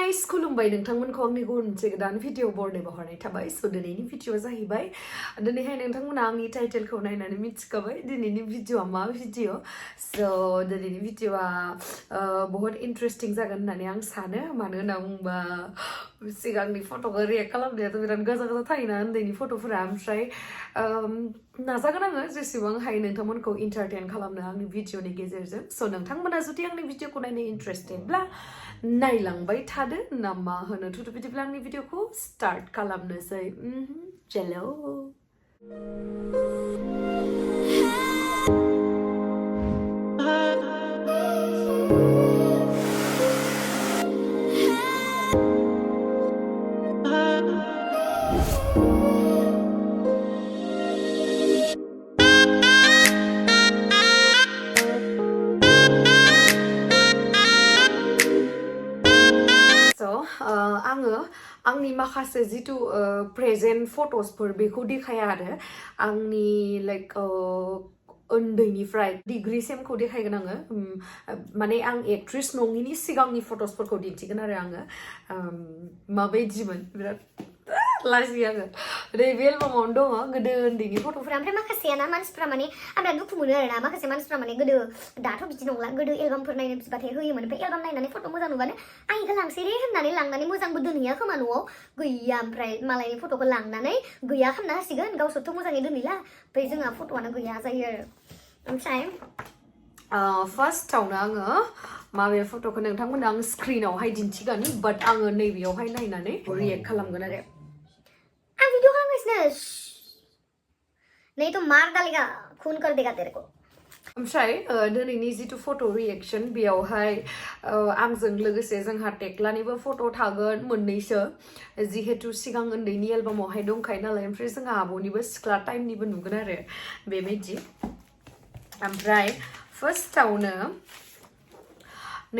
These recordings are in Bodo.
guys, खुलुमबाय नोंथांमोनखौ आंनि गुबुन मोनसे गोदान भिडिअ बरनायबो हरनाय थाबाय स दिनैनि भिडिअआ जाहैबाय दिनैहाय नोंथांमोना आंनि टाइटेलखौ नायनानै मिथिखाबाय दिनैनि भिडिअआ मा भिडिअ स दिनैनि भिडिअआ बहुत इन्टारेस्टिं जागोन होननानै आं सानो मानो होनना बुंबा सिगांनि फट'खौ रिएक्ट खालामनायाथ' बिराद गोजा गोजा थायोना उन्दैनि फट'फोरा ओमफ्राय नाजागोन आङो जेसेबां हायो नोंथांमोनखौ इन्टारटेन खालामनो आंनि भिडिअनि गेजेरजों स नोंथांमोना जुदि आंनि भिडिअखौ नायनो इन्टारेस्टेडब्ला नायलांबाय थादो ना मा होनो थुथु बिदिब्ला आंनि भिडिअखौ स्टार्ट खालामनोसै चलो आङो आंनि माखासे जितु प्रेजेन्ट फट'सफोर बेखौ देखाया आरो आंनि लाइक उन्दैनिफ्राय डिग्रीसिमखौ देखायगोन आङो माने आं एक्ट्रेस नङिनि सिगांनि फट'सफोरखौ दिन्थिगोन आरो आङो माबायदिमोन बिराद लाजियो आङो नैबे एलबामावनो दङ गोदो उन्दैनि फट'फोरा ओमफ्राय माखासेयाना मानसिफ्रा माने आं बिराद दुखु मोनो आरोना माखासे मानसिफ्रा माने गोदो दाथ' बिदि नंला गोदो एलबामफोर नायनो बिबाथाय होयोमोन ओमफ्राय एलबाम नायनानै फट' मोजां नुबानो आं इखौ लांसै रे होननानै लांनानै मोजांबो दोनहैया खोमा न'आव गैया ओमफ्राय मालायनि फट'खौ लांनानै गैया खालामना होसिगोन गावसोरथ' मोजाङै दोनहैला ओमफ्राय जोंहा फट'आनो गैया जायो आरो ओमफ्राय फार्स्टआवनो आङो माबे फट'खौ नोंथांमोननो आं स्क्रिनावहाय दिन्थिगोन बाट आङो नैबेयावहाय नायनानै रिएक्ट खालामगोन आरो आं वीडियो खालामगासिनो नहीं तो मार डालेगा खून कर देगा तेरे को ओमफ्राय दिनैनि जितु फट' रिएक्शन बेयावहाय आंजों लोगोसे जोंहा टेक्लानिबो फट' थागोन मोननैसो जिहेतु सिगां उन्दैनि एलबामावहाय दंखायो नालाय ओमफ्राय जोंहा आब'निबो सिख्ला टाइमनिबो नुगोन आरो बेबायदि ओमफ्राय फार्स्टआवनो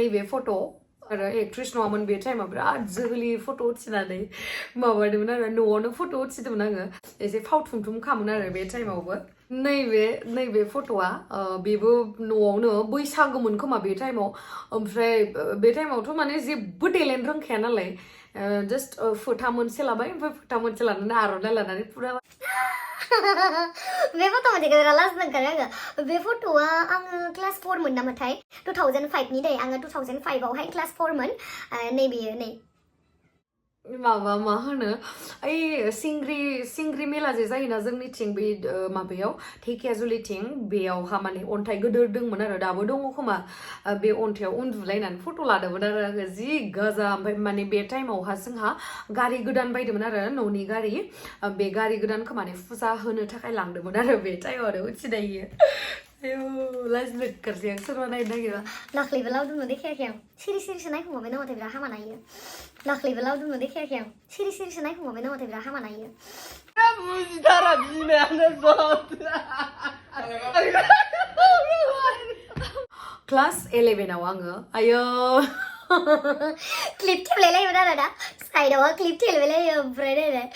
नैबे फट' आरो एक्ट्रेस नङामोन बे टाइमाव बिराद जोहोलि फट' उथिनानै माबादोंमोन आरो न'आवनो फट' उथिदोंमोन आङो एसे फावथुमथुम खामोन आरो बे टाइमावबो नैबे फट'आ बेबो न'आवनो बैसागोमोन खोमा बे टाइमाव ओमफ्राय बे टाइमावथ' माने जेबो टेलेन्ट रोंखाया नालाय जास्ट फोथा मोनसे लाबाय ओमफ्राय फोथा मोनसे लानानै आर'नाइ लानानै फुरा बे फट' मोनसे बिराद लाजिनो ओंखारो आङो बे फट'आ आङो क्लास 4 मोन नामाथाय 2005 नि दै आङो 2005 आवहाय क्लास 4 मोन नैबेयो नै माबा मा होनो ओइ सिंग्रि मेला जे जायोना जोंनिथिं बे माबायाव धेकियाजुलिथिं बेयावहा माने अन्थाइ गोदोर दंमोन आरो दाबो दङ खोमा बे अन्थाइयाव उन्दुलायनानै फट' लादोंमोन आरो आङो जि गाजा ओमफ्राय माने बे टाइमावहा जोंहा गारि गोदान बायदोंमोन आरो न'नि गारि बे गारि गोदानखौ माने फुजा होनो थाखाय लांदोंमोन आरो बे टाइमाव आरो उथिनायो आयौ लाजिनो ओंखारसै आं सोरबा नायनो नागिरा दाख्लैबो लावदुमनो देखायाखै आं सिरि सिरिसो नायखुमाबाय नामाथाय बिराद हामा नायो दाख्लैबो लावदुमनो देखायाखै आं सिरि सिरिसो नायखुमाबाय नामाथाय बिराद हामा नायो बुजिथारा बिमायानो क्लास 11 आव आङो आयो क्लिप थेबलायलायोमोन आरो ना साइडआवहा क्लिप थेबलायलायो ओमफ्राय नायलाय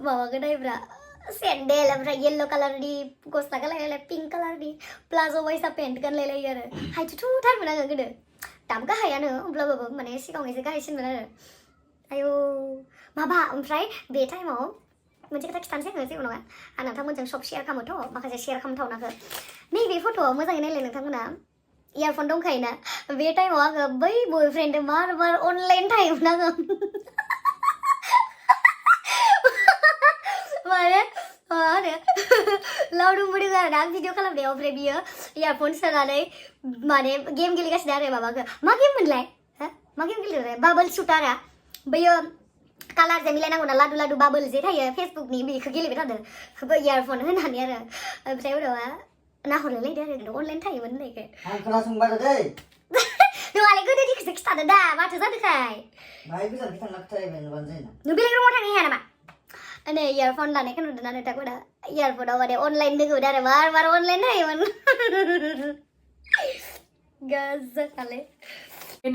माबाखौ नायब्रा सेन्डेल ओमफ्राय येल्लो कालारनि गस्ला गानलायलाय पिंक कालारनि प्लाजो बायसा पेन्ट गानलायलायो आरो हाइथुथुथारमोन आङो गोदो दाबो गाहायानो होमब्लाबो माने सिगाङाव एसे गाहायसिनमोन आरो आयौ माबा ओमफ्राय बे टाइमाव मोनसे खोथा खिथानोसै आङो जेबो नङा आं नोंथांमोनजों सब शेयार खालामोथ' माखासे शेयार खालामथावनाखौ नैबे फट'आव मोजाङै नायलाय नोंथांमोना इयारफन दंखायोना बे टाइमाव आङो बै बयफ्रेन्डजों बार अनलाइन थायोमोन आङो माने मा होनो लावदुम बुदों आरो ना आं भिडिअ खालामनायाव ओमफ्राय बियो इयारफन सोनानै माने गेम गेलेगासिनो आरो माबाखौ मा गेम मोनलाय मा गेम गेलेदों बाबल सुटारा बैयो कालारजों मिलायनांगौ ना लादु लादु बाबोल जे थायो फेसबुकनि बेखौ गेलेबाय थादों इयारफन होनानै आरो ओमफ्राय उनावहा नाहरलायलायदो आरो अनलाइन थायोमोन होननायखाय आं खोनासंबाय दै नोंहालाय गोदोनिखौसो खिथादो दा माथो जादोंखाय बाहाय गोजानखै थांना खिथालायबाय नुबानो जायोना नों बेलेग रुमाव थांनो हाया नामा नै इयारफन लानायखौ नुदों ना नोंथांमोना इयारफनाव माने अनलाइन दङमोन आरो बार अनलाइन थायोमोन गाजाखालै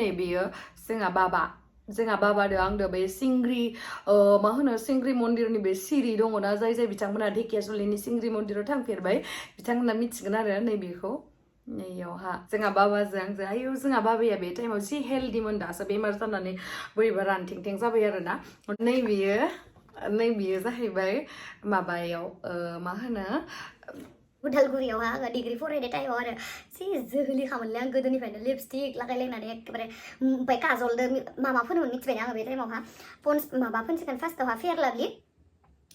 नै बेयो जोंहा बाबादो आंदो बे सिंग्रि मा होनो सिंग्रि मन्दिरनि बे सिरि दङ ना जाय बिथांमोना धेकियाजुलिनि सिंग्रि मन्दिराव थांफेरबाय बिथांमोना मिथिगोन आरो नैबेखौ नैयावहा जोंहा बाबाजों आंजों आयौ जोंहा बाबाया बे टाइमाव जि हेल्दिमोन दासो बेमार जानानै बोरैबा रानथें जाबाय आरोना नैबेयो जाहैबाय माबायाव मा होनो उदालगुरियावहा आङो डिग्री फरायनाय टाइमाव आरो जि जोहोलिखामोनलै आं गोदोनिफ्रायनो लिपस्टिक लागायलायनानै एखेबारे ओमफ्राय काजलदो मामा फोनोमोन मिथिबायना आङो बे टाइमावहा पन्स माबा फोनसिगोन फार्स्टआवहा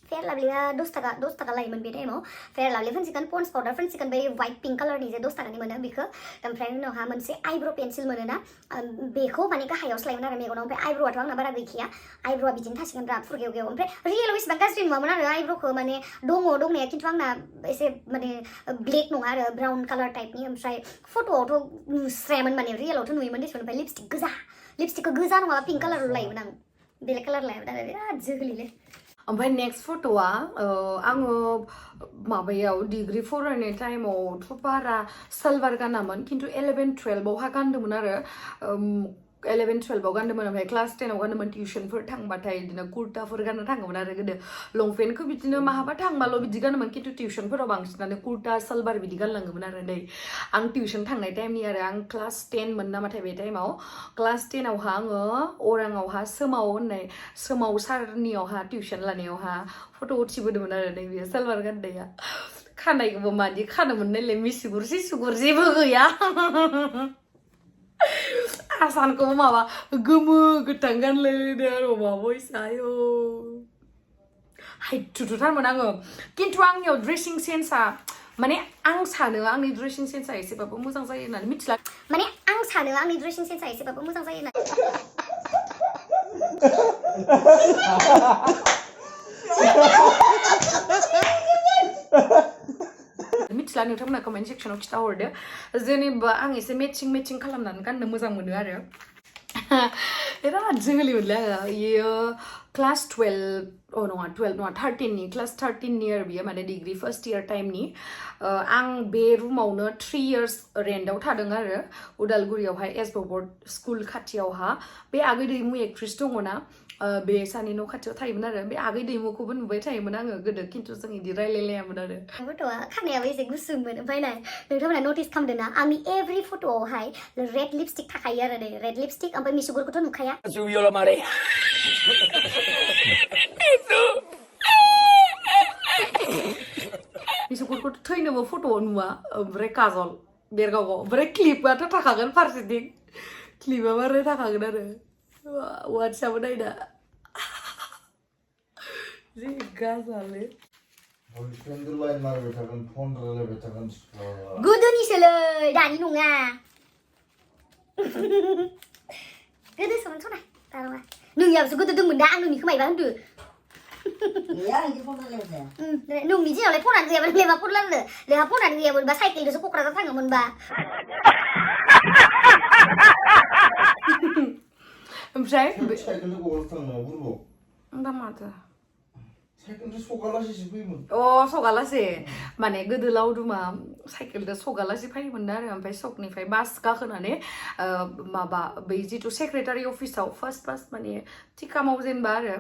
फेयार लाभलिया 10 थाखा लायोमोन बे टाइमाव फेयार लाभलि फोनसिगोन पन्स पाउडार फोनसिगोन बै वाइट पिंक कालारनि जे 10 थाखानि मोनो बेखौ ओमफ्राय उनावहा मोनसे आइब्र' पेन्सिल मोनोना बेखौ माने गाहायावसो लायोमोन आरो मेगनाव ओमफ्राय आइब्र'आथ' आंना बारा गैखाया आइब्र'आ बिदिनो थासिगोन बिराद फुरगेवगेव ओमफ्राय रियेलाव इसेबां गाज्रि नुवामोन आरो आइब्र'खौ माने दंनाया खिन्थु आंना एसे माने ब्लेक नङा आरो ब्राउन कालार टाइपनि ओमफ्राय फट'आवथ' नुस्रायामोन माने रियेलावथ' नुयोमोन देसुन ओमफ्राय लिपस्टिकखौ गोजा नङाबा पिंक कालारल' लायोमोन आं बेलेक कालार लायोमोन आरो बिराद जोहोलिलै ओमफ्राय नेक्स्ट फट'आ आङो माबायाव डिग्री फरायनाय टाइमावथ' बारा सालवार गानामोन खिन्थु 11-12आवहा गानदोंमोन आरो 11-12आव गानदोंमोन ओमफ्राय क्लास 10आव गानदोंमोन टिउसनफोर थांबाथाय बिदिनो कुर्ताफोर गाननो थाङोमोन आरो गोदो लंपेन्टखौ बिदिनो माहाबा थांबाल' बिदि गानोमोन खिन्थु टिउसनफोराव बांसिनानो कुर्ता सालवार बिदि गानलाङोमोन आरो नै आं टिउसन थांनाय टाइमनि आरो आं क्लास 10 मोन नामाथाय बे टाइमाव क्लास 10आवहा आङो अराङावहा सोमाव सारनियावहा टिउसन लानायावहा फट' उथिबोदोंमोन आरो नै बेयो सालवार गाननाया खानायखौबो मादि खानो मोननायलाय मिसिगुर सिसुगुर जेबो गैया आसानखौ माबा गोमो गोथां गानलायलायदों आरो माबा आयौ हाइथुथुथारमोन आङो खिन्थु आंनियाव ड्रेसिं सेन्सआ माने आं सानो आंनि ड्रेसिं सेन्सआ एसेबाबो मोजां जायो होननानै मिथिला माने आं सानो आंनि ड्रेसिं सेन्सआ एसेबाबो मोजां जायो होननानै मिथिला नोंथांमोना कमेन्ट सेक्सनाव खिथाहरदो जेनेबा आं एसे मेचिं खालामनानै गाननो मोजां मोनो आरो बिराद जोहोलिमोनलै आङो बियो क्लास 13नि क्लास 13नि आरो बियो माने डिग्री फर्स्ट इयार टाइमनि आं बे रुमावनो 3 years रेन्टआव थादों आरो उदालगुरियावहाय एसबर्ड स्कुल खाथियावहा बे आगै दैमु एक्ट्रेस दङना बे सानि न' खाथियाव थायोमोन आरो बे आगै दैमुखौबो नुबाय थायोमोन आङो गोदो खिन्थु जों बिदि रायलायलायामोन आरो फट'आ खानायाबो एसे गुसुंमोन ओमफ्राय नाय नोंथांमोना नटिस खालामदों ना आंनि एभ्रि फट'आवहाय रेड लिपस्टिक थाखायो आरो नै रेड लिपस्टिक ओमफ्राय मिसुगुरखौथ' नुखाया मिसुगुरखौथ' थैनोबो फट'आव नुवा ओमफ्राय काजल बेरगावगाव ओमफ्राय क्लिपाथ' थाखागोन फारसेथिं क्लिपा बाराय थाखागोन आरो वाट्सआपआव नायना जि गाजालै गोदोनिसोलै दानि नङा गोदोसोमोन सना दा नङा नोंनियाबोसो गोदो दंमोन दा आं नोंनिखौ मायबा होनदो नोंनि दिनावलाय फनानो गैयामोन लेबा फन लांनो लेहा फनानो गैयामोनबा साइकेलजोंसो क'क्राझार थाङोमोनबा ओमफ्राय सगालासे माने गोदो लावदुमा साइकेलजों सगालासे फैयोमोन आरो ओमफ्राय सकनिफ्राय बास गाखोनानै माबा बै जिथु सेक्रेटारि अफिसाव फार्स्ट माने थिका मावजेनबा आरो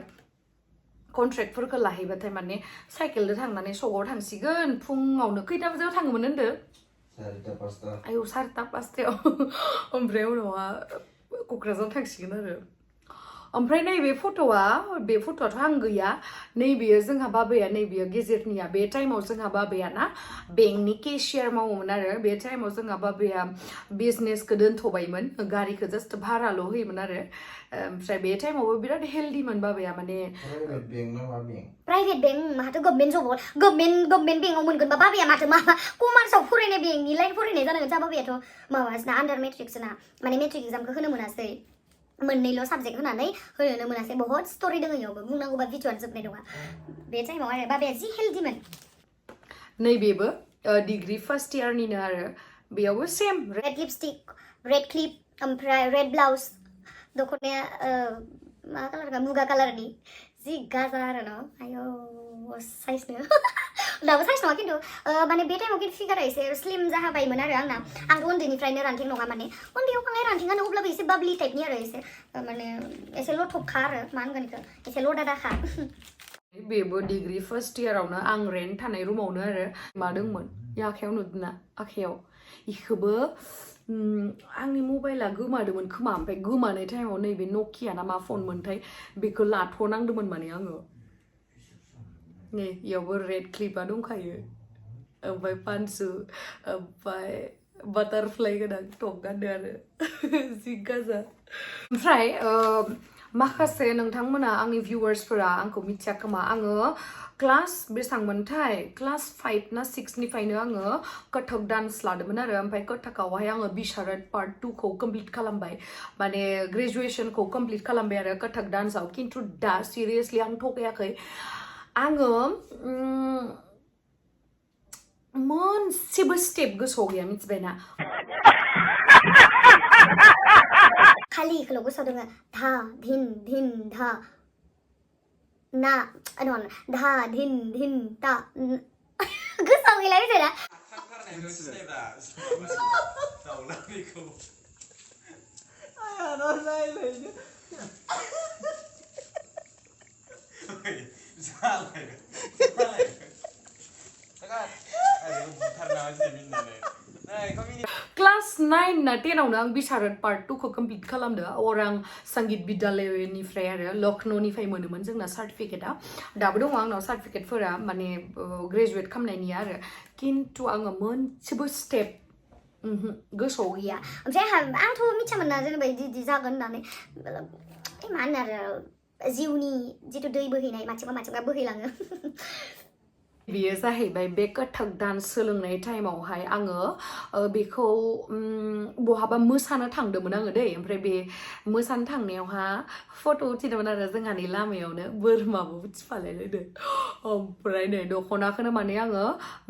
कन्ट्रेक्टफोरखौ लाहैबाथाय माने साइकेलजों थांनानै सकआव थांसिगोन फुङावनो खैथा बाजियाव थाङोमोन होनदो 4टा 5टायाव ओमफ्राय उनावहा क'क्राझार थांसिगोन आरो ओमफ्राय नैबे फट'आथ' आं गैया नैबेयो जोंहा बाबाया नैबेयो गेजेरनिया बे टाइमाव जोंहा बाबाया ना बेंकनि केशियार मावोमोन आरो बे टाइमाव जोंहा बाबाया बिजनेसखौ दोनथ'बायमोन गारिखौ जास्ट भाराल' होयोमोन आरो ओमफ्राय बे टाइमावबो बिराद हेल्दिमोन बाबाया माने प्राइभेट बेंक माथो गभर्नमेन्ट बेंकआव मोनगोनबा बाबाया माथो मा कमार्सआव फरायनाय बेंकनि लाइन फरायनाय जानांगोन जा बाबायाथ' माबासोना आन्डार मेट्रिक्सना माने मेट्रिक एग्जामखौ होनो मोनासै मोननैल' साबजेक्ट होनानै होनो मोनासै बहुत स्ट'रि दङ इयावबो बुंनांगौबा भिडिअ'आनो जोबनाय नङा बे टाइमाव आरो बाबाया जि हेल्दिमोन नैबेबो डिग्री फार्स्ट इयारनिनो आरो बेयावबो same red lipstick red clip ओमफ्राय रेड ब्लाउज दख'नाया मा कालारका मुगा कालारनि जि गाजा आरो न' आयौ साइजनो दाबो साइज नङा खिन्थु माने बे टाइमाव खिन्थु फिगारा एसे स्लिम जाहाबायमोन आरो आंथ' उन्दैनिफ्रायनो रानथें नङा माने उन्दैयाव बाङाय रानथेङानो अब्लाबो एसे बाबलि टाइपनि आरो एसे माने एसे लथबखा आरो मा होनगोन बेखौ एसे लदादाखा बेबो डिग्री फर्स्ट इयारावनो आं रेन्ट थानाय रुमावनो आरो मादोंमोन आखायाव नुदोंना आखायाव इखौबो आंनि मबाइला गोमादोंमोन खोमा ओमफ्राय गोमानाय टाइमाव नैबे नकिया ना मा फन मोनथाय बेखौ लाथ'नांदोंमोन माने आङो नै इयावबो रेड क्लिपा दंखायो ओमफ्राय पानसु ओमफ्राय बाटारफ्लाइ गोनां टप गानदों आरो जि गाजा ओमफ्राय माखासे नोंथांमोना आंनि भिउवार्सफोरा आंखौ मिथिया खोमा आङो क्लास बेसेबांमोनथाय क्लास 5 ना 6 निफ्रायनो आङो कथक डान्स लादोंमोन आरो ओमफ्राय कथकआवहाय आङो बिशारद पार्ट 2 खौ कमप्लिट खालामबाय माने ग्रेजुएशनखौ कमप्लिट खालामबाय आरो कथक डान्सआव खिन्थु दा सिरियासलि आं थगायाखै आङो मोनसेबो स्टेप गोसोआव गैया मिथिबायना खालि इखौल' गोसोआव दोङो धा धिन धिन धा ना नङा धा धिन धिन ता गोसोआव गैला मिथिबायना क्लास 9 ना 10 आवनो आं बिशारद पार्ट 2 खौ कमप्लिट खालामदो अरां संगीत विद्यालयनिफ्राय आरो लखनौनिफ्राय मोनोमोन जोंना सार्टिफिकेटआ दाबो दङ आंनाव सार्टिफिकेटफोरा माने ग्रेजुवेट खालामनायनि आरो खिन्थु आङो मोनसेबो स्टेप गोसोआव गैया ओमफ्राय आंथ' मिथियामोन ना जेनेबा इदि जागोन होननानै मा होनो आरो जिउनि जिथु दै बोहैनाय माथिंबा बोहैलाङो बेयो जाहैबाय बे कथक डान्स सोलोंनाय टाइमावहाय आङो बेखौ बहाबा मोसानो थांदोंमोन आङो दै ओमफ्राय बे मोसानो थांनायावहा फट' उथिदोंमोन आरो जोंहानि लामायावनो बोरमाबो उथिफालायलायदों ओमफ्राय नै दख'नाखौनो माने आङो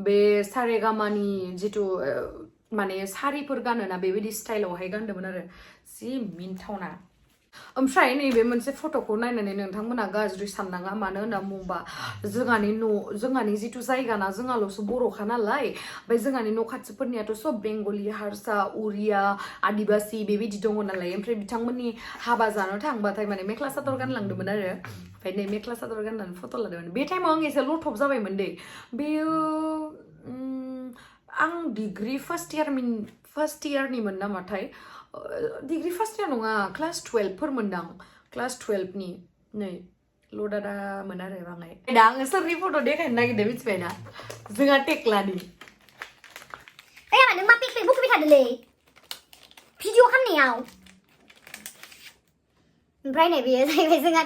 बे सारेगामानि जिथु माने सारिफोर गानोना बेबायदि स्टाइलावहाय गानदोंमोन आरो जि मिन्थावना ओमफ्राय नैबे मोनसे फट'खौ नायनानै नोंथांमोना गाज्रि साननाङा मानो होनना बुङोबा जोंहानि जिथु जायगा ना जोंहाल'सो बर'खा नालाय ओमफ्राय जोंहानि न' खाथिफोरनियाथ' सब बेंगलि हारसा उरिया आदिबासि बेबायदि दङ नालाय ओमफ्राय बिथांमोननि हाबा जानो थांबाथाय माने मेख्ला सादर गानलांदोंमोन आरो ओमफ्राय नै मेख्ला सादर गाननानै फट' लादोंमोन बे टाइमाव आं एसे लथब जाबायमोन दै बेयो आं डिग्री फार्स्ट इयारनिमोन नामाथाय डिग्री फार्स्ट इयार नङा क्लास 12 फोर मोनदां क्लास 12 नि नै लदादामोन आरो बाङाय दा आङो सोरनि फट' देखायनो नागिरदों मिथिबायना जोंहा टेक्लानि नों मा पिक बुखुबाय थादोंलै भिडिअ खालामनायाव ओमफ्राय नै बेयो जाहैबाय जोंहा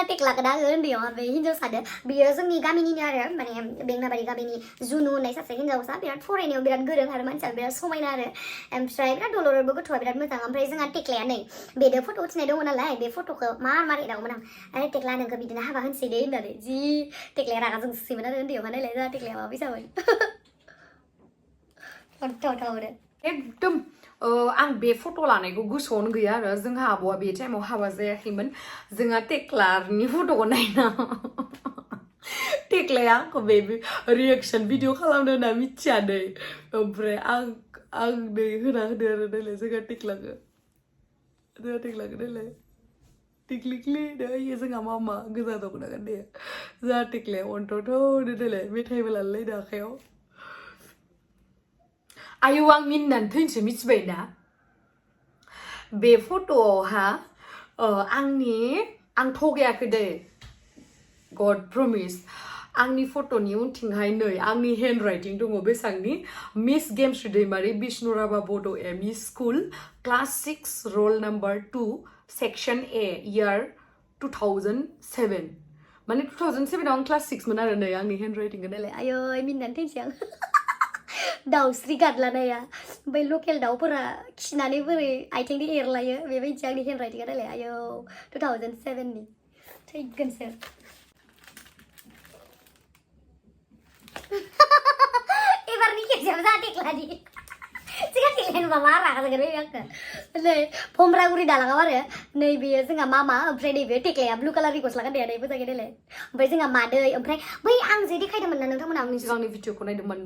टेक्लाखौ दा उन्दैयाव बे हिन्जावसादो बियो जोंनि गामिनिनो आरो माने बेंनाबारि गामिनि जुनु होननाय सासे हिन्जावसा बिराद फरायनायाव बिराद गोरों आरो मानसिया बिराद समायना आरो ओमफ्राय बिराद दलरबो गथ'आ बिराद मोजां ओमफ्राय जोंहा टेक्लाया नै बेदो फट' उथिनाय दङ नालाय बे फट'खौ मार एदावोमोन आं आरे टेक्ला नोंखौ बिदिनो हाबा होनसै दे होननानै जि टेक्लाया रागा जोंसोयोमोन आरो उन्दैयाव नायलाय जोंहा टेक्लाया माबा फैसामोन एकदम आं बे फट' लानायखौ गोसोआवनो गैया आरो जोंहा आब'आ बे टाइमाव हाबा जायाखैमोन जोंहा टेक्लानि फट'खौ नायना टेक्लाया आंखौ बे रिएक्सन भिडिअ खालामनो होनना मिथिया दै ओमफ्राय आं नै होना होदो आरो नायलाय जोंहा टेक्लाखौ नायलाय टिक्लिक्लि दायो जोंहा मामा गोजा दख'ना गानदो जोंहा टेक्लाया अन्थ'थ' नायलाय मेथाइबो लालायदो आखायाव आयौ आं मिनिनानै थैनोसै मिथिबाय दा बे फट'आवहा आं थगायाखै दै गड प्रमिस आंनि फट'नि उनथिंहाय नै आंनि हेन्ड राइटिं दङ बेसांनि मिस गेमस्रि दैमारि बिष्णुराभा बड' एमइ school class 6 roll number 2 section A year 2007 माने 2007 आव आं क्लास 6 मोन आरो नै आंनि हेन्ड राइटिंखौ नायलाय आयो मिनिनानै थैनोसै आं दाउस्रि गादलानाया ओमफ्राय लकेल दाउफोरा खिनानै बोरै आथिंजों एरलायो बेबायदि आंनि हेन्ड राइटिंआ नायलाय आयौ 2007 नि थैगोनसो एबारनि खेबसेयाव जा टेक्लानि Jika kalian marah kan sekarang ya kan. Nih, Pomraguri dalang apa ya? Nih biasa nggak mama, ompray nih biasa Tekla blue color ikut selaka dia ada ibu sakit deh. Ompray sih nggak made, ompray, boy ang jadi kayak temen nang temen ang सिगांनि भिडिअखौ नायदोंमोन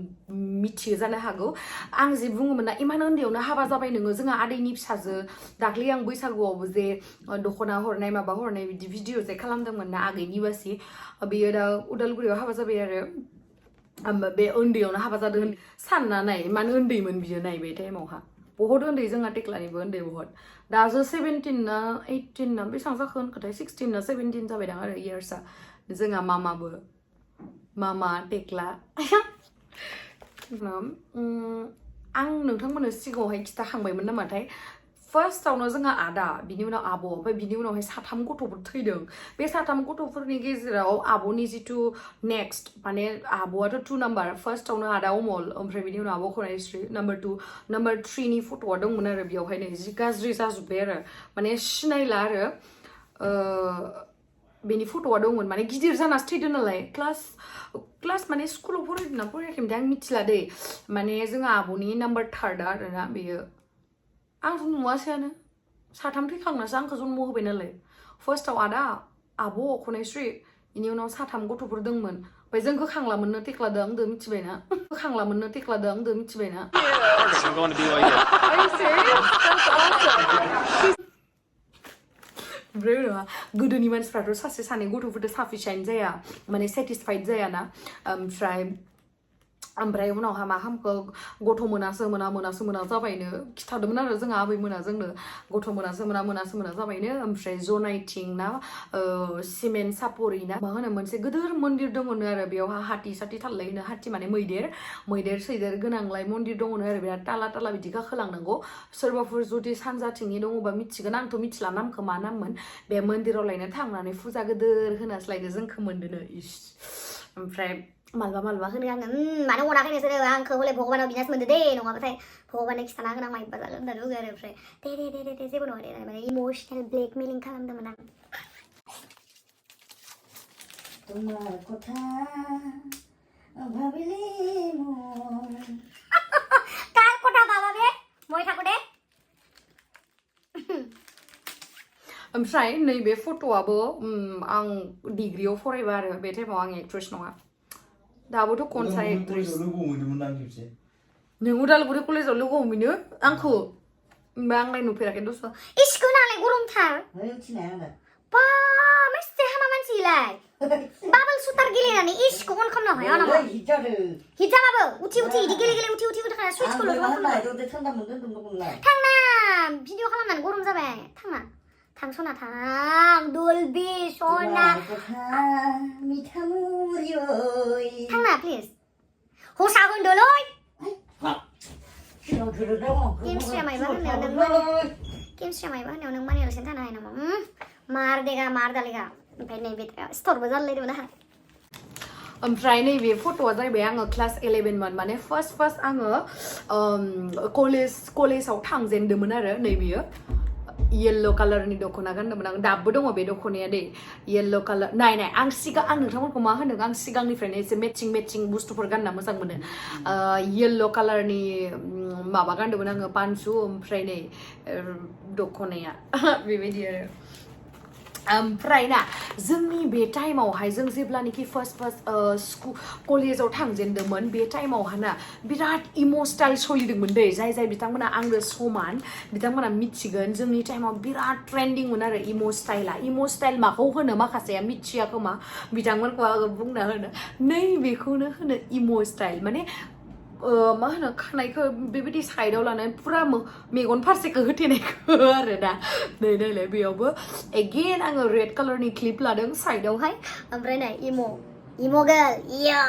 मिथियो जानो हागौ आं जे बुङोमोन ना इमान उन्दैयावनो हाबा जाबाय नोङो जोंहा आदैनि फिसाजो दाख्लै आं बैसागुआवबो जे दख'ना हरनाय माबा हरनाय बिदि भिडिअ जे खालामदोंमोन ना आगैनि बासि बेयो दा उदालगुरियाव हाबा जाबाय आरो बे उन्दैयावनो हाबा जादों सानना नाय इमान उन्दैमोन बियो नाय बे टाइमावहा बहुत उन्दै जोंहा टेक्लानिबो उन्दै बहुत दासो 17 ना 18 ना बेसेबां जाखो होनखोथाय 16 ना 17 जाबायदां आरो इयार्सआ जोंहा मामाबो मामा टेक्ला आं नोंथांमोननो सिगाङावहाय खिथाखांबायमोन नामाथाय फार्स्टआवनो जोंहा आदा बिनि उनाव आब' ओमफ्राय बिनि उनावहाय साथाम गथ'फोर थैदों बे साथाम गथ'फोरनि गेजेराव आब'नि जिथु नेक्स्ट माने आब'आथ' 2 नाम्बार फार्स्टआवनो आदा अमल ओमफ्राय बिनि उनाव आब' खनायस्रि नाम्बार 2 नाम्बार 3 नि फट'आ दंमोन आरो बेयावहाय नै जि गाज्रि जाजोब्बाय आरो माने सिनायला आरो बेनि फट'आ दंमोन माने गिदिर जानासो थैदों नालाय क्लास माने स्कुलाव फरायदोंना फरायाखैमोन आं मिथिला दै माने जोंहा आब'नि नाम्बार 3 आरोना बेयो आंथ' नुवासैयानो साथाम थैखांनासो आंखौ जन्म होबाय नालाय फार्स्टआव आदा आब' खनायस्रि बेनि उनाव साथाम गथ'फोर दंमोन ओमफ्राय जों गोखांलामोननो टेक्लादों आंदो मिथिबायना गोखांलामोननो टेक्लादों आंदो मिथिबायना ओमफ्राय उनाव गोदोनि मानसिफ्राथ' सासे सानै गथ'फोरजों साफिसियेन्ट जाया माने सेटिसफाइड जायाना ओमफ्राय उनावहा मा खालामखो गथ' मोनासो मोना जाबायनो खिथादोंमोन आरो जोंहा आबैमोना जोंनो गथ' मोनासो मोना जाबायनो ओमफ्राय जनायथिं ना सिमेन्ट सापरि ना मा होनो मोनसे गिदिर मन्दिर दङनो आरो बेयावहा हाथि साथि थालायनो हाथि माने मैदेर सैदेर गोनांलाय मन्दिर दङनो आरो बिराद ताला बिदि गाखोलांनांगौ सोरबाफोर जुदि सानजाथिंनि दङबा मिथिगोन आंथ' मिथिला नामखौ मा नाममोन बे मन्दिराव लायनो थांनानै फुजा गिदिर होनासो लायनो जोंखौ मोनदोनो इस ओमफ्राय मालबा होनो आङो मानो अनाखै नोंसोरो आंखौ हले भगबानाव बिनासो मोनदो दे नङाबाथाय भगबाननो खिथाना होना माइबा जागोन होनना लुगैयो आरो ओमफ्राय दे जेबो नङा दे माने इमोसनेल ब्लेकमेलिं खालामदोंमोन आं তোমার কথা ভাবিলে মন কার কথা ভাবাবে মই থাকো দে ओमफ्राय नैबे फट'आबो आं डिग्रियाव फरायबा आरो बे टाइमाव आं एक्ट्रेस नङा दाबोथ' कनसा एक्ट्रेस नों उदालगुरि कलेजाव लोगो हमैनो आंखौ होमबा आंलाय नुफेराखै दस्रा इसिखौ नालाय गरमथार बा मेस्ते हामा मानसिलाय बाबल सुटार गेलेनानै इसिखौ अन खालामनो हाया नामा हिजाबाबो उथि इदि गेले उथि थाखाय सुइचखौल' अन खालामनो थांना भिडिअ खालामनानै गरम जाबाय थांना थां सना थां दलबि सना थांना प्लिज हसा होनदोलै केमस्ट्रिया मायबा होननायाव नों मानियालासिनो थानो हायो नामा मार दालेगा ओमफ्राय नैबे स्टरबो जालायदोंमोन आंहा ओमफ्राय नैबे फट'आ जाहैबाय आङो क्लास 11 मोन माने फार्स्ट आङो कलेजाव थांजेनदोंमोन आरो नैबेयो येल्लो कालारनि दख'ना गानदोंमोन आं दाबो दङ बे दख'नाया दे येल्लो कालार नाय आं नोंथांमोनखौ मा होनदों आं सिगांनिफ्रायनो एसे मेचिं बुस्थुफोर गानना मोजां मोनो येल्लो कालारनि माबा गानदोंमोन आङो पान्सु ओमफ्राय नै दख'नाया बेबायदि आरो ओमफ्राय ना जोंनि बे टाइमावहाय जों जेब्लानोखि फार्स्ट कलेजाव थांजेनदोंमोन बे टाइमावहा ना बिराद इमो स्टाइल सोलिदोंमोन दै जाय बिथांमोना आंनो समान बिथांमोना मिथिगोन जोंनि टाइमाव बिराद ट्रेन्डिंमोन आरो इमो स्टाइल माखौ होनो माखासेया मिथिया खोमा बिथांमोनखौ आङो बुंना होनो नैबेखौनो होनो इमो स्टाइल माने मा होनो खानायखौ बेबायदि साइडआव लानानै पुरा मेगन फारसेखौ होथेनायखौ आरो ना नै नायलाय बेयावबो एगेन आङो रेड कालारनि क्लिप लादों साइडआवहाय ओमफ्राय नै इमो गार्ल या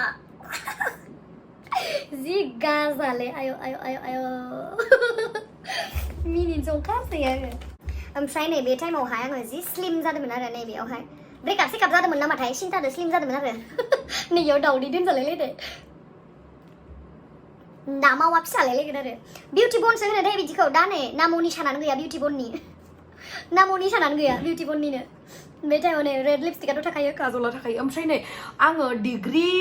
जि गाजाले आयो मिनिट जंखासै आङो ओमफ्राय नै बे टाइमावहाय आङो जि स्लिम जादोंमोन आरो नैबेयावहाय ब्रेकआप सेकआप जादोंमोन नामाथाय सिन्थादो स्लिम जादोंमोन आरो नैयाव दावदै दोनजालायलायदो दा मावा फिसालाय लागोन आरो बिउटि बनसो होनो दे बिदिखौ दा नै नाम'नि सानानो गैया बिउटि बननि बिउटि बननिनो बे टाइमाव नै रेड लिपस्टिकआथ' थाखायो काजला थाखायो ओमफ्राय नै आङो डिग्रि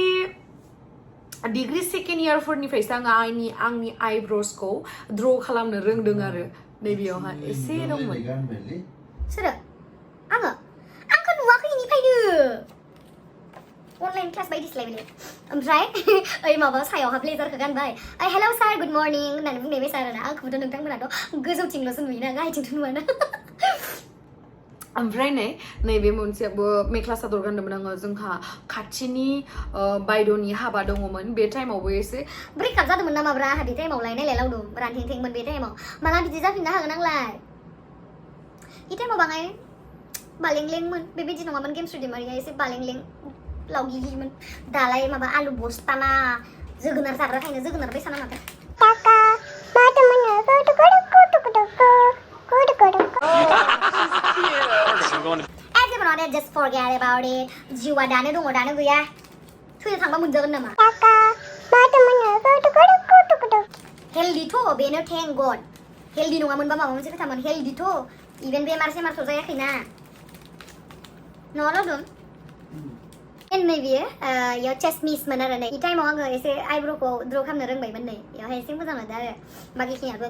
डिग्री सेकेन्ड इयारफोरनिफ्रायसो आंनि आइब्रसखौ द्र खालामनो रोंदों आरो नैबेयावहा एसे दंमोन सोरो आङो आंखौ नुवाखै इनिफ्रायनो अनलाइन क्लास बायदिसो लायबाय ओमफ्राय ओइ माबा सायावहा ब्लेजारखौ गानबाय ओइ हेलौ सार गुड मर्निं होननानै बुंनाय बायसा आरोना आंखौबोथ' नोंथांमोनाथ' गोजौथिंल'सो नुयोना गाहायथिंथ' नुवाना ओमफ्राय नैबे मोनसेयाबो मेख्ला सादर गानदोंमोन आङो जोंहा खाथिनि बायद'नि हाबा दङमोन बे टाइमावबो एसे ब्रेकआप जादोंमोन ना माब्रा आंहा बे टाइमावलाय नायलाय लावदुम रानथेंथेंमोन बे टाइमाव माला बिदि जाफिननो हागोन आंलाय इ टाइमाव बाङाय बालेंलेंमोन बेबायदि नङामोन गेमस्रि दैमारिया एसे बालेंलें लावगिगिमोन दालाय माबा आलु बस्ताना जोगोनार जाग्राखायनो जोगोनार बायसा नामाथाय काका माथो just forget about it जिउआ दानो दङ दानो गैया थैनो थांबा मोनजागोन नामा काका माथो हेल्दिथ' बेनो थेंक गड हेल्दि नङामोनबा माबा मोनसे खोथामोन हेल्दिथ' इभेन बेमार सेमारथ' जायाखैना न'आवल' दं नैबेयो इयाव चेस्टमिसमोन आरो नै इ टाइमाव आङो एसे आइब्र'खौ द्र खालामनो रोंबायमोन नै इयावहाय एसे मोजां मोनदों आरो बाखिखिनियाबो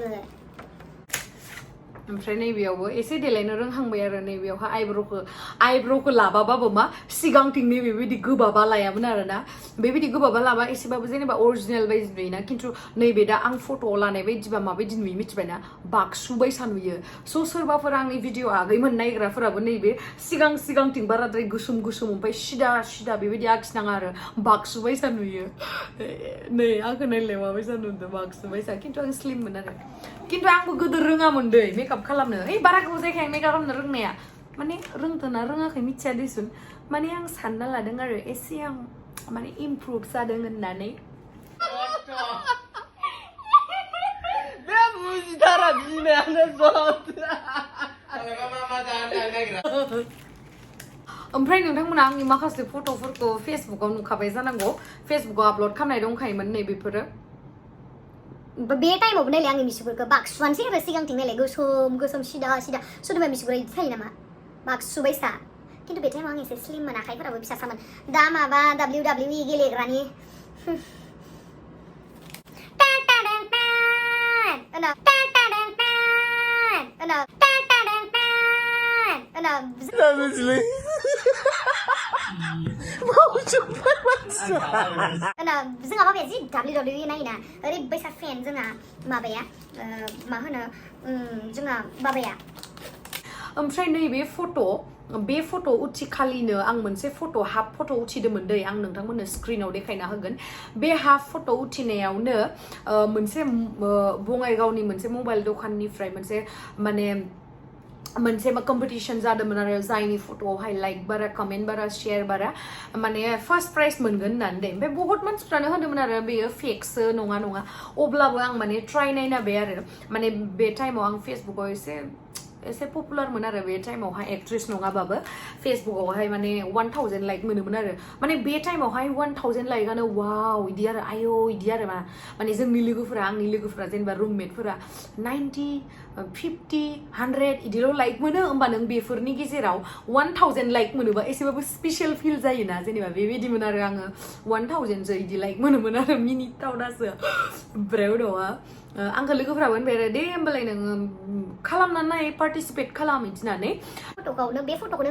ओमफ्राय नैबेयावबो एसे देलायनो रोंहांबाय आरो नैबेयावहा आइब्र'खौ लाबाबाबो मा सिगांथिं बेबायदि गोबाबा लायामोन आरोना बेबायदि गोबाबा लाबा एसेबाबो जेनेबा अरिजिनेल बायदि नुयोना खिन्थु नैबे दा आं फट'आव लानाय बायदिबा माबायदि नुयो मिथिबायना बाक्सु बायसा नुयो स' सोरबाफोर आंनि भिडिअ आगैमोन नायग्राफोराबो नैबे सिगांथिं बाराद्राय गोसोम ओमफ्राय सिदा बेबायदि आखिनाङा आरो बाक्सु बायसा नुयो नै आंखौ नायलाय माबायसा नुदों बाक्सु बायसा खिन्थु आं स्लिममोन आरो खिन्थु आंबो गोदो रोङामोन दै मेकआप खालामनो बारा गोबाव जायाखै आं मेकआप खालामनो रोंनाया माने रोंदोंना रोङाखै मिथिया दिसुन माने आं सानना लादों आरो एसे आं माने इमप्रुभ जादों होननानै ओमफ्राय नोंथांमोना आंनि माखासे फट'फोरखौ फेसबुकाव नुखाबाय जानांगौ फेसबुकाव आपल'ड खालामनाय दंखायोमोन नै बेफोरो बे टाइमावबो नायलाय आंनि मिसुफोरखौ बाक्सुआनोसै आरो सिगांथिं नायलाय गोसोम सिदा सोरनिबा मिसुफोरा बिदि थायो नामा बाक्सु बायसा खिन्थु बे टाइमाव आं एसे स्लिममोन आखाइफोराबो फिसासामोन दा माबा WWE गेलेग्रानि जोंहा बाबाया जि WWE नायोना ओरैबायसा फेन जोंहा माबाया मा होनो जोंहा बाबाया ओमफ्राय नैबे बे फट' उथिखालिनो आं मोनसे हाफ फट' उथिदोंमोन दै आं नोंथांमोननो स्क्रिनाव देखायना होगोन बे हाफ फट' उथिनायावनो मोनसे बङाइगावनि मोनसे मबाइल दखाननिफ्राय मोनसे कम्पिटिशन जादोंमोन आरो जायनि फट'आवहाय लाइक बारा कमेन्ट बारा शेयार बारा माने फार्स्ट प्राइज मोनगोन होननानै दे ओमफ्राय बहुत मानसिफ्रानो होनदोंमोन आरो बेयो फेकसो नङा अब्लाबो आं माने ट्राइ नायनाबाय आरो माने बे टाइमाव आं फेसबुकाव एसे पपुलारमोन आरो बे टाइमावहाय एक्ट्रेस नङाबाबो फेसबुकावहाय माने 1000 लाइक मोनोमोन आरो माने बे टाइमावहाय 1000 लाइकआनो वाव इदि आरो आयौ इदि आरो माने जोंनि लोगोफोरा आंनि लोगोफोरा जेनेबा रुममेटफोरा 90 50 100 इदिल' लाइक मोनो होमबा नों बेफोरनि गेजेराव 1000 लाइक मोनोबा एसेबाबो स्पेशल फिल जायोना जेनेबा बेबायदिमोन आरो आङो 1000 जो इदि लाइक मोनोमोन आरो मिनिथावनासो ओमफ्राय उनावहा आंखौ लोगोफोराबो होनबाय आरो दे होमबालाय नोङो खालामनानै पार्टिसिपेट खालाम इदिनानै फट'खौनो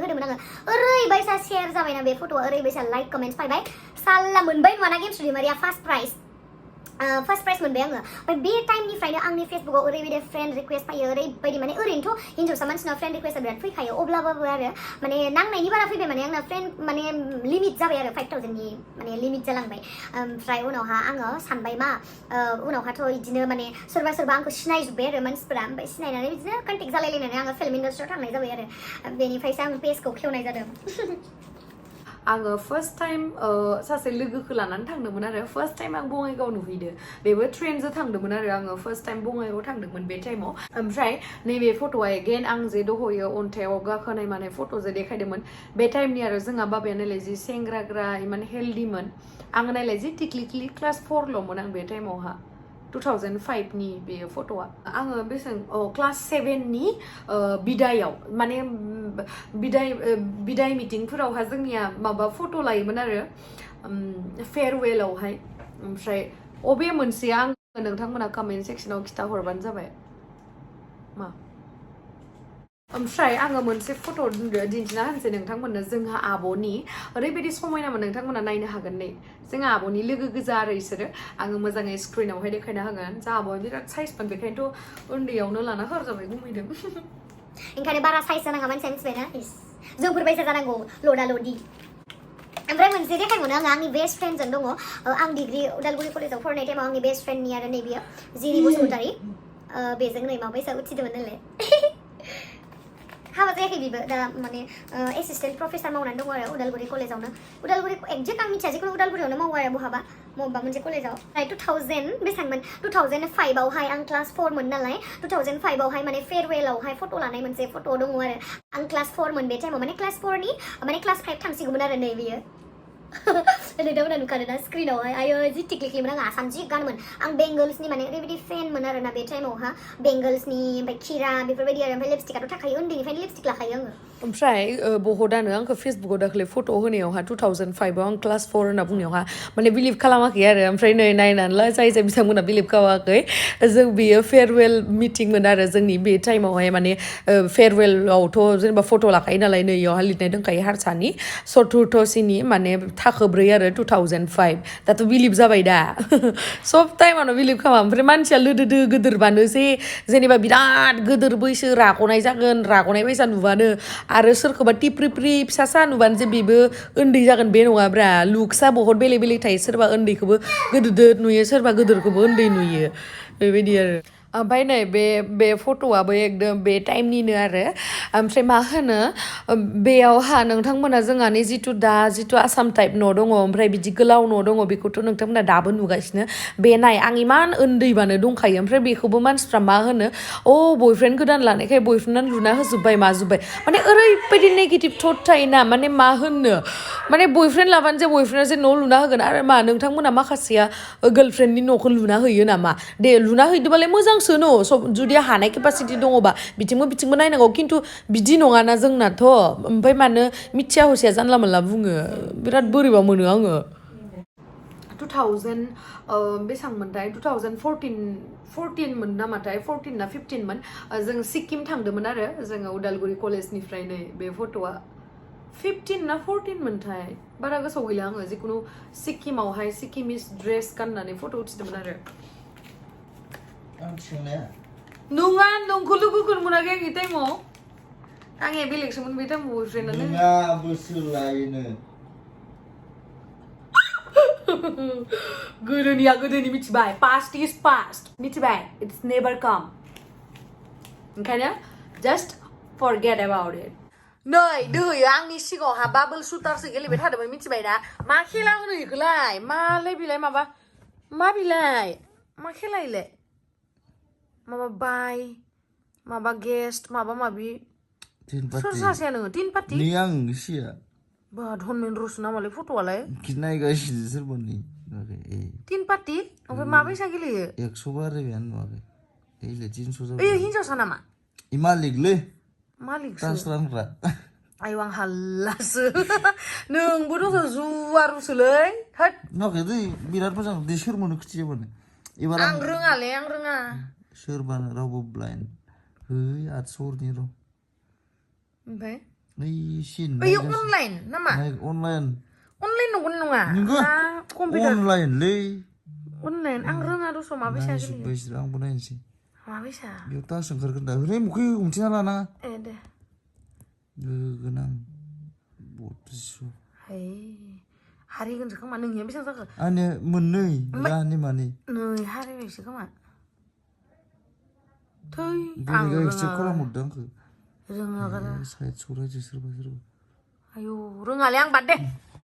होदोंमोन आङो ओरैबायसा शेयार जाबायना बे फट'आ ओरैबायसा लाइक कमेन्ट्स फैबाय साल्ला मोनबाय नङाना गेमस्रि दैमारिया फार्स्ट प्राइज मोनबाय आङो ओमफ्राय बे टाइमनिफ्रायनो आंनि फेसबुकाव ओरैबायदि फ्रेन्ड रिक्वेस्ट फैयो ओरैबायदि माने ओरैनोथ' हिन्जावसा मानसिनाव फ्रेन्ड रिक्वेस्टआ बिराद फैखायो अब्लाबो आरो माने नांनायनि बारा फैबाय माने आंना फ्रेन्ड माने लिमिट जाबाय आरो 5000नि माने लिमिट जालांबाय ओमफ्राय उनावहा आङो सानबाय मा उनावहाथ' बिदिनो माने सोरबा आंखौ सिनायजोब्बाय आरो मानसिफोरा ओमफ्राय सिनायनानै बिदिनो कन्टेक्ट जालायलायनानै आङो फिल्म इन्डास्ट्रियाव थांनाय जाबाय आरो बेनिफ्रायसो आं पेजखौ खेवनाय जादों आङो फार्स्ट टाइम सासे लोगोखौ लानानै थांदोंमोन आरो फार्स्ट टाइम आं बङाइगाव नुहैदो बेबो ट्रेनजों थांदोंमोन आरो आङो फार्स्ट टाइम बङाइगाव थांदोंमोन बे टाइमाव ओमफ्राय नैबे फट'आ एगेन आं जे दहयो अन्थाइआव गाखोनाय माने फट' जे देखायदोंमोन बे टाइमनि आरो जोंहा बाबाया नायलाय जि सेंग्राग्रा इमान हेल्दिमोन आङो नायलाय जि टिक्लि क्लास 4ल'मोन आं बे टाइमावहा 2005नि बे फट'आ आङो बेसेबां क्लास 7नि बिदायाव माने बिदाय मिटिंफोरावहा जोंनिया माबा फट' लायोमोन आरो फेयारवेलावहाय ओमफ्राय अबे मोनसेया आं नोंथांमोना कमेन्ट सेक्सनाव खिथा हरबानो जाबाय मा ओमफ्राय आङो मोनसे फट' दिन्थिना होनसै नोंथांमोननो जोंहा आब'नि ओरैबायदि समायनामोन नोंथांमोना नायनो हागोन नै जोंहा आब'नि लोगो गोजा आरो इसोरो आङो मोजाङै स्क्रिनावहाय देखायना होगोन जोंहा आब'आ बिराद साइजमोन बेखायनोथ' उन्दैयावनो लाना हरजाबाय गुमैदों ओंखायनो बारा साइज जानाङा मानसिया मिथिबायना जोंफोरबायसा जानांगौ लदा लदि ओमफ्राय मोनसे देखायबावनो आङो आंनि बेस्ट फ्रेन्डजों दङ आं डिग्री उदालगुरि कलेजाव फरायनाय टाइमाव आंनि बेस्ट फ्रेन्डनि आरो नैबेयो जिरि बसुमतारी बेजों नै माबायसा उथिदोंमोन नालाय हाबा जायाखै बेबो दा माने एसिस्टेन्ट प्रफेसार मावनानै दङ आरो उदालगुरि कलेजावनो उदालगुरि एक्जेक्ट आं मिथिया जिखुनु उदालगुरियावनो मावो आरो बहाबा मोनसे कलेजाव 2000 बेसेबांमोन 2005आवहाय आं क्लास 4 मोन नालाय 2005आवहाय माने फेरवेलावहाय फट' लानाय मोनसे फट' दङ आरो आं क्लास 4 मोन बे टाइमाव माने क्लास 4नि माने क्लास 5 थांसिगौमोन आरो नै बेयो नोंथांमोना नुखादों ना स्क्रिनावहाय आयो जि टिक्लिक्लिमोन आं आसाम जि गानोमोन आं बेंगल्सनि माने ओरैबायदि फेनमोन आरो ना बे टाइमावहा बेंगल्सनि ओमफ्राय खिरा बेफोरबायदि आरो ओमफ्राय लिपस्टिकआथ' थाखायो उन्दैनिफ्रायनो लिपस्टिक लाखायो आङो ओमफ्राय बहुदानो आंखौ फेसबुकाव दाखालि फट' होनायावहा 2005आव आं क्लास 4 होनना बुंनायावहा माने बिलिभ खालामाखै आरो ओमफ्राय नै नायनानैला जाय बिथांमोना बिलिभ खालामाखै जों बेयो फेरवेल मिटिंमोन आरो जोंनि बे टाइमावहाय माने फेरवेलावथ' जेनेबा फट' लाखायो नालाय नै इयावहा लिरनाय दंखायो हारसानि चतुर्थसिनि माने थाखो 4 आरो 2005 दाथ' बिलिभ जाबाय दा सब टाइमावनो बिलिभ खालामा ओमफ्राय मानसिया लोदोदो गोदोरबानोसै जेनेबा बिराद गोदोर बैसो राग'नाय जागोन राग'नाय बायसा नुबानो आरो सोरखौबा टिप्रिप्रि फिसासा नुबानो जे बेबो उन्दै जागोन बे नङाब्रा लुक्सआ बहुत बेलेग बेलेग थायो सोरबा उन्दैखौबो गोदोर नुयो सोरबा गोदोरखौबो उन्दै नुयो बेबायदि आरो ओमफ्राय नै बे फट'आबो एकदम बे टाइमनिनो आरो ओमफ्राय मा होनो बेयावहा नोंथांमोना जोंहानि जिथु आसाम टाइप न' दङ ओमफ्राय बिदि गोलाव न' दङ बेखौथ' नोंथांमोना दाबो नुगासिनो बे नाय आं इमान उन्दैबानो दंखायो ओमफ्राय बेखौबो मानसिफ्रा मा होनो बयफ्रेन्ड गोदान लानायखाय बयफ्रेन्डआनो लुना होजोब्बाय माजोब्बाय माने ओरैबायदि नेगेटिभ थट थायोना माने मा होननो माने बयफ्रेन्ड लाबानो जे बयफ्रेन्डआ जे न' लुना होगोन आरो मा नोंथांमोना माखासेया गार्लफ्रेन्डनि न'खौ लुना होयो नामा दे लुना हैदोंबालाय मोजांसो न' सब जुदि हानाय केपासिटि दङबा बिथिंबो नायनांगौ खिन्थु बिदि नङाना जोंनाथ' ओमफ्राय मानो मिथिया हसिया जानला मोनला बुङो बिराद बोरैबा मोनो आङो 2000 बेसेबांमोनथाय 2014 मोन नामाथाय 14 ना 15 मोन जों सिक्किम थांदोंमोन आरो जोङो उदालगुरि कलेजनिफ्राय नै बे फट'आ 15 ना 14 मोनथाय बारा गोसोआव गैला आङो जिखुनु सिक्किमावहाय सिक्किमिस ड्रेस गाननानै फट' उथिदोंमोन आरो नङा नोंखौ लोगोखौनो मोनाखै आं बे टाइमाव आंनिया बेलेगसोमोन बे टाइमाव बयफ्रेन्डआनो नोंहा बोसोर लायोनो गोदोनिया गोदोनि मिथिबाय पास्ट इज पास्ट मिथिबाय इट्स नेभार काम ओंखायनो जास्ट फरगेट अबाउट इट नै दोहैयो आंनि सिगाङावहा बाबल शुटारसो गेलेबाय थादोंमोन मिथिबाय ना मा खेला होनो बेखौलाय मालाय बिलाय मा बिलाय मा खेला इलाय माबा गेस्ट माबि सोर सासेया नोङो तिन पार्टि नै आं सिया बा धनमेन रसु नामालाय फट'आलाय नायगासिनो सोरबा नै तिन पार्टि ओमफ्राय माबैसा गेलेयो 100 बारायबायानो नुवाखै ओइलाय 300 जाबाय ओइ हिनजावसा नामा मालिकलै मालिकसो रानग्रा आयौ आं हाल्लासो नोंबो दस जुवारुसोलै होद नुवाखै बिराद मोजां दै सोर मोनो खोथियाबानो एबार आं रोङालै आं रोङा सोरबानो रावबो ब्लाइन्ड है 800 नि र' ओमफ्राय ओइ अनलाइन नामा अनलाइन नंगौना नङा नंगौ ना कम्पिउटार अनलाइनलै अनलाइन आं रोङा दस माबैसा गेलेयो आंबो नायनोसै माबैसा बेयाव टास ओंखारगोन दा ओरै मुखै हमथिना लाना दे गोनां 32 है हारिगोनसो खोमा नोंनिया बेसेबां जाखो आंनिया मोननै रानि मानि नै हारिबायसो खोमा थै बेलेगा एक्सेप्ट खालामहरदों आंखौ रोङा साइड सरायसो सोरबा आयौ रोङालै आं बाद दे